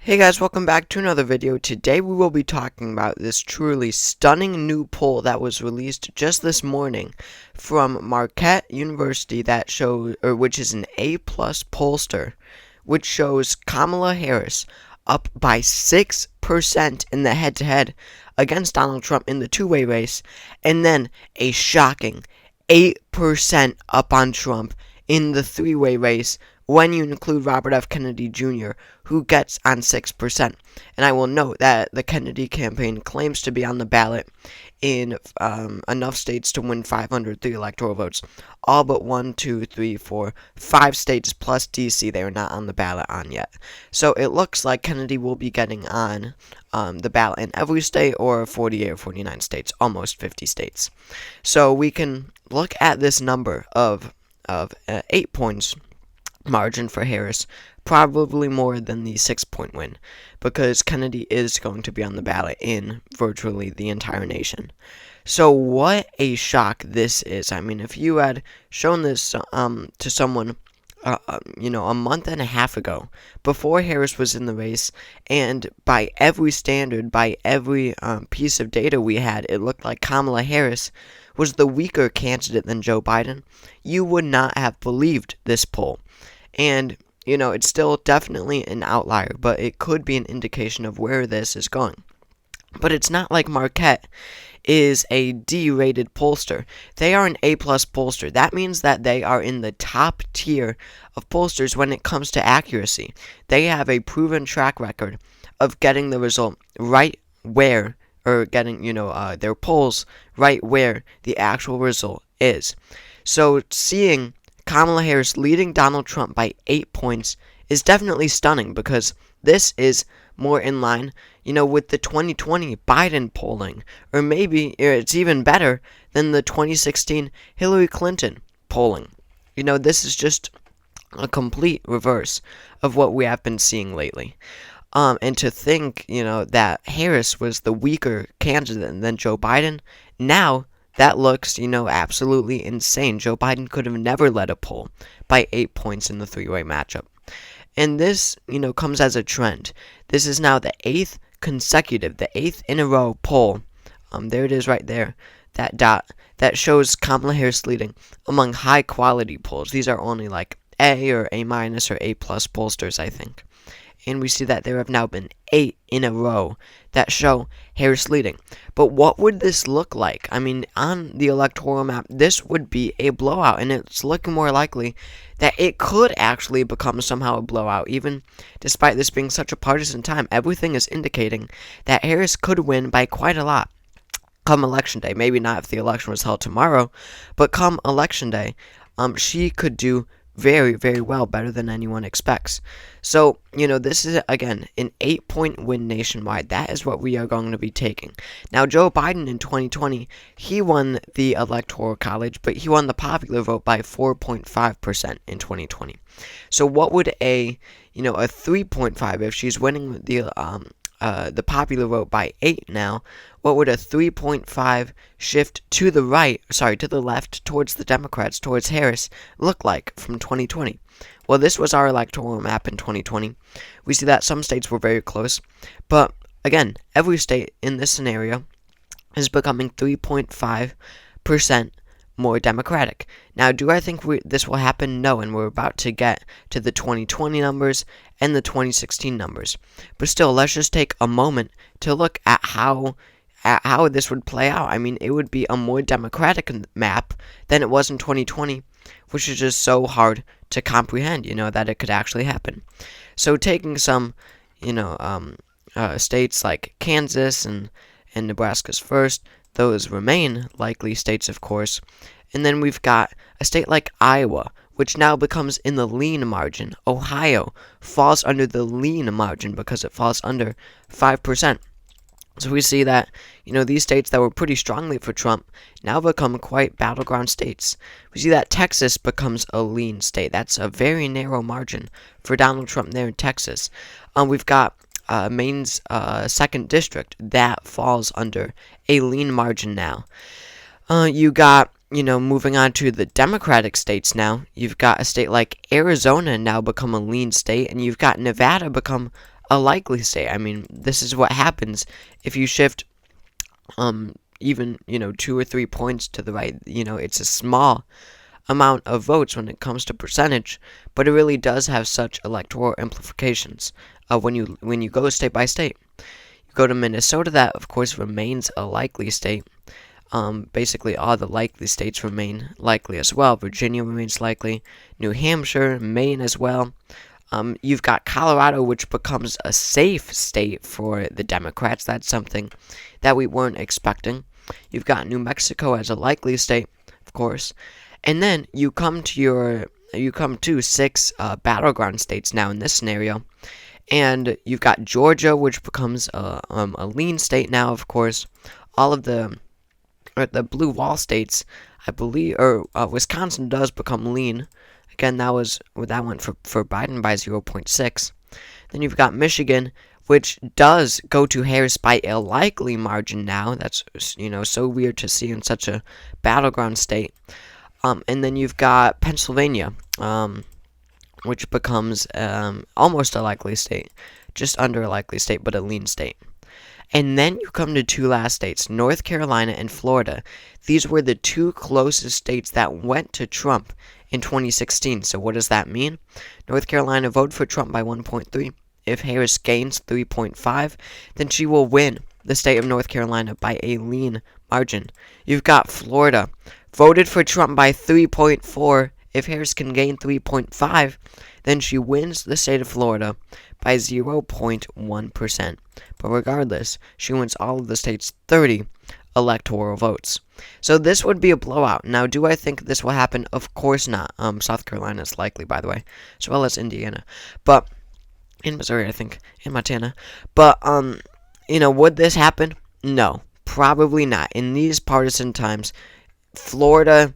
Hey guys, welcome back to another video. Today we will be talking about this truly stunning new poll that was released just this morning from Marquette University which is an A+ pollster, which shows Kamala Harris up by 6% in the head-to-head against Donald Trump in the two-way race, and then a shocking 8% up on Trump in the three-way race when you include Robert F. Kennedy Jr., who gets on 6%. And I will note that the Kennedy campaign claims to be on the ballot in enough states to win 503 electoral votes. All but 1, 2, 3, 4, 5 states plus D.C. they are not on the ballot on yet. So it looks like Kennedy will be getting on the ballot in every state, or 48 or 49 states, almost 50 states. So we can look at this number of 8 points margin for Harris, probably more than the 6-point win, because Kennedy is going to be on the ballot in virtually the entire nation. So what a shock this is. I mean, if you had shown this to someone a month and a half ago, before Harris was in the race, and by every standard, by every piece of data we had, it looked like Kamala Harris was the weaker candidate than Joe Biden, you would not have believed this poll. And, it's still definitely an outlier, but it could be an indication of where this is going. But it's not like Marquette is a D-rated pollster. They are an A+ pollster. That means that they are in the top tier of pollsters when it comes to accuracy. They have a proven track record of getting the result right where, or getting, their polls right where the actual result is. So seeing Kamala Harris leading Donald Trump by 8 points is definitely stunning, because this is more in line, with the 2020 Biden polling, or maybe it's even better than the 2016 Hillary Clinton polling. This is just a complete reverse of what we have been seeing lately. And to think, that Harris was the weaker candidate than Joe Biden, now that looks, absolutely insane. Joe Biden could have never led a poll by 8 points in the three-way matchup. And this, comes as a trend. This is now the 8th in a row poll. There it is right there, that dot, that shows Kamala Harris leading among high-quality polls. These are only like A or A- or A+ pollsters, I think. And we see that there have now been 8 in a row that show Harris leading. But what would this look like? I mean, on the electoral map, this would be a blowout, and it's looking more likely that it could actually become somehow a blowout. Even despite this being such a partisan time, everything is indicating that Harris could win by quite a lot come election day. Maybe not if the election was held tomorrow, but come election day, she could do very, very well, better than anyone expects. So, this is, again, an 8-point win nationwide. That is what we are going to be taking. Now, Joe Biden in 2020, he won the Electoral College, but he won the popular vote by 4.5% in 2020. So what would a 3.5, if she's winning the popular vote by 8 now, what would a 3.5 shift to the left, towards the Democrats, towards Harris, look like from 2020? Well, this was our electoral map in 2020. We see that some states were very close, but again, every state in this scenario is becoming 3.5% more Democratic. Now, do I think this will happen? No, and we're about to get to the 2020 numbers and the 2016 numbers. But still, let's just take a moment to look at how this would play out. I mean, it would be a more Democratic map than it was in 2020, which is just so hard to comprehend, that it could actually happen. So taking some, states like Kansas and Nebraska's first, those remain likely states, of course. And then we've got a state like Iowa, which now becomes in the lean margin. Ohio falls under the lean margin because it falls under 5%. So we see that, these states that were pretty strongly for Trump now become quite battleground states. We see that Texas becomes a lean state. That's a very narrow margin for Donald Trump there in Texas. We've got Maine's 2nd district that falls under a lean margin now. You got, moving on to the Democratic states now, you've got a state like Arizona now become a lean state, and you've got Nevada become a likely state. I mean, this is what happens if you shift even 2 or 3 points to the right. It's a small amount of votes when it comes to percentage, but it really does have such electoral implications when you go state by state. You go to Minnesota, that of course remains a likely state. Basically all the likely states remain likely as well. Virginia remains likely, New Hampshire, Maine as well. You've got Colorado, which becomes a safe state for the Democrats. That's something that we weren't expecting. You've got New Mexico as a likely state, of course. And then you come to 6 battleground states now in this scenario. And you've got Georgia, which becomes a lean state now, of course. All of the blue wall states, I believe, or Wisconsin does become lean. Again, that went for Biden by 0.6. Then you've got Michigan, which does go to Harris by a likely margin now. That's so weird to see in such a battleground state. And then you've got Pennsylvania, which becomes almost a likely state, just under a likely state, but a lean state. And then you come to 2 last states, North Carolina and Florida. These were the 2 closest states that went to Trump in 2016. So what does that mean? North Carolina voted for Trump by 1.3. If Harris gains 3.5, then she will win the state of North Carolina by a lean margin. You've got Florida, voted for Trump by 3.4. If Harris can gain 3.5, then she wins the state of Florida by 0.1%. But regardless, she wins all of the state's 30 electoral votes. So this would be a blowout. Now, do I think this will happen? Of course not. South Carolina is likely, by the way, as well as Indiana. But in Missouri, I think, in Montana. But would this happen? No, probably not. In these partisan times, Florida,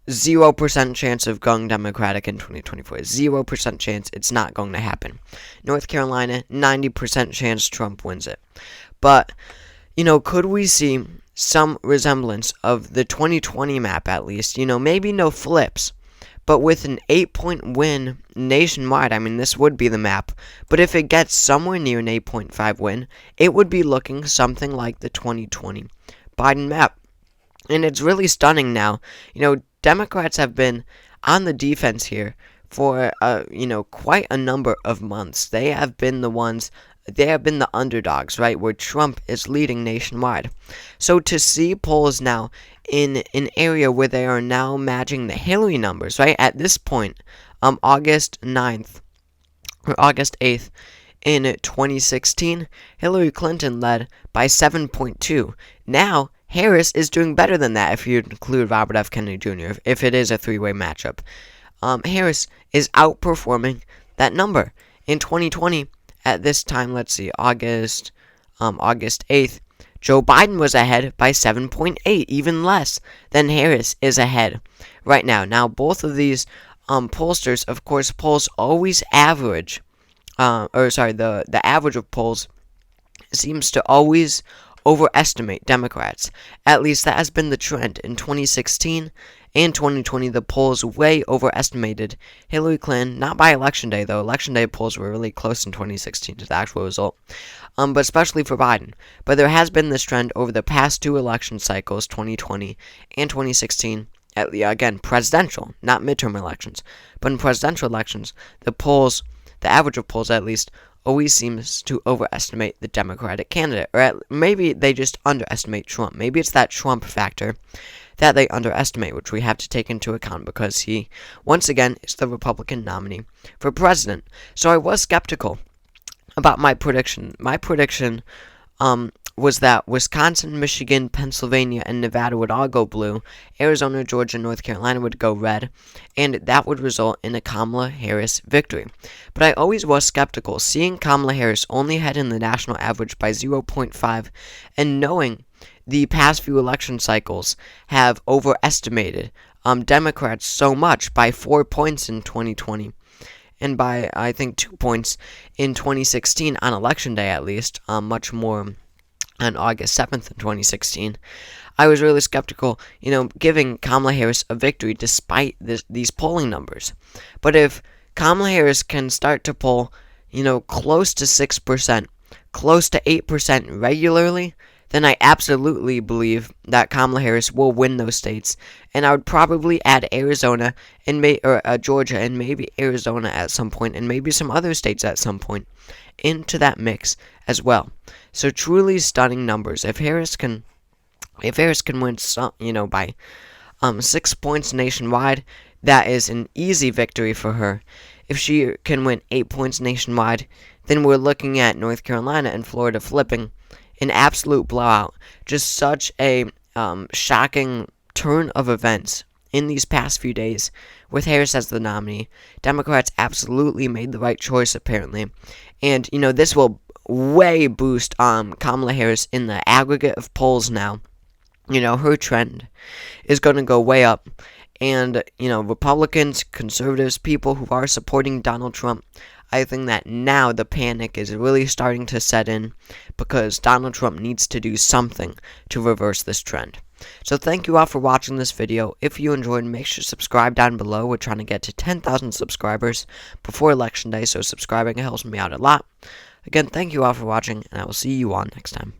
0% chance of going Democratic in 2024. 0% chance it's not going to happen. North Carolina, 90% chance Trump wins it. But, could we see some resemblance of the 2020 map at least? Maybe no flips, but with an 8-point win nationwide. I mean, this would be the map. But if it gets somewhere near an 8.5 win, it would be looking something like the 2020 Biden map. And it's really stunning now. Democrats have been on the defense here for, quite a number of months. They have been the underdogs, right, where Trump is leading nationwide. So to see polls now in an area where they are now matching the Hillary numbers, right, at this point, August 9th, or August 8th, in 2016, Hillary Clinton led by 7.2. Now, Harris is doing better than that if you include Robert F. Kennedy Jr., if it is a 3-way matchup. Harris is outperforming that number. In 2020, at this time, let's see, August 8th, Joe Biden was ahead by 7.8, even less than Harris is ahead right now. Now, both of these pollsters, of course, polls always average, the average of polls seems to always overestimate Democrats. At least that has been the trend. In 2016 and 2020, the polls way overestimated Hillary Clinton, not by Election Day, though. Election Day polls were really close in 2016 to the actual result, but especially for Biden. But there has been this trend over the past 2 election cycles, 2020 and 2016, again, presidential, not midterm elections, but in presidential elections, the average of polls at least, always seems to overestimate the Democratic candidate, or maybe they just underestimate Trump. Maybe it's that Trump factor that they underestimate, which we have to take into account because he, once again, is the Republican nominee for president. So I was skeptical about my prediction. My prediction was that Wisconsin, Michigan, Pennsylvania, and Nevada would all go blue. Arizona, Georgia, North Carolina would go red, and that would result in a Kamala Harris victory. But I always was skeptical, seeing Kamala Harris only head in the national average by 0.5, and knowing the past few election cycles have overestimated Democrats so much by 4 points in 2020. And by, I think, 2 points in 2016, on Election Day at least, much more on August 7th in 2016, I was really skeptical, giving Kamala Harris a victory despite these polling numbers. But if Kamala Harris can start to poll, close to 6%, close to 8% regularly, then I absolutely believe that Kamala Harris will win those states. And I would probably add Arizona and Georgia and maybe Arizona at some point, and maybe some other states at some point into that mix as well. So truly stunning numbers. If Harris can win some, by 6 points nationwide, that is an easy victory for her. If she can win 8 points nationwide, then we're looking at North Carolina and Florida flipping an absolute blowout. Just such a shocking turn of events in these past few days with Harris as the nominee. Democrats absolutely made the right choice, apparently. And, this will way boost Kamala Harris in the aggregate of polls now. Her trend is going to go way up. And, Republicans, conservatives, people who are supporting Donald Trump, I think that now the panic is really starting to set in because Donald Trump needs to do something to reverse this trend. So thank you all for watching this video. If you enjoyed, make sure to subscribe down below. We're trying to get to 10,000 subscribers before Election Day, so subscribing helps me out a lot. Again, thank you all for watching, and I will see you all next time.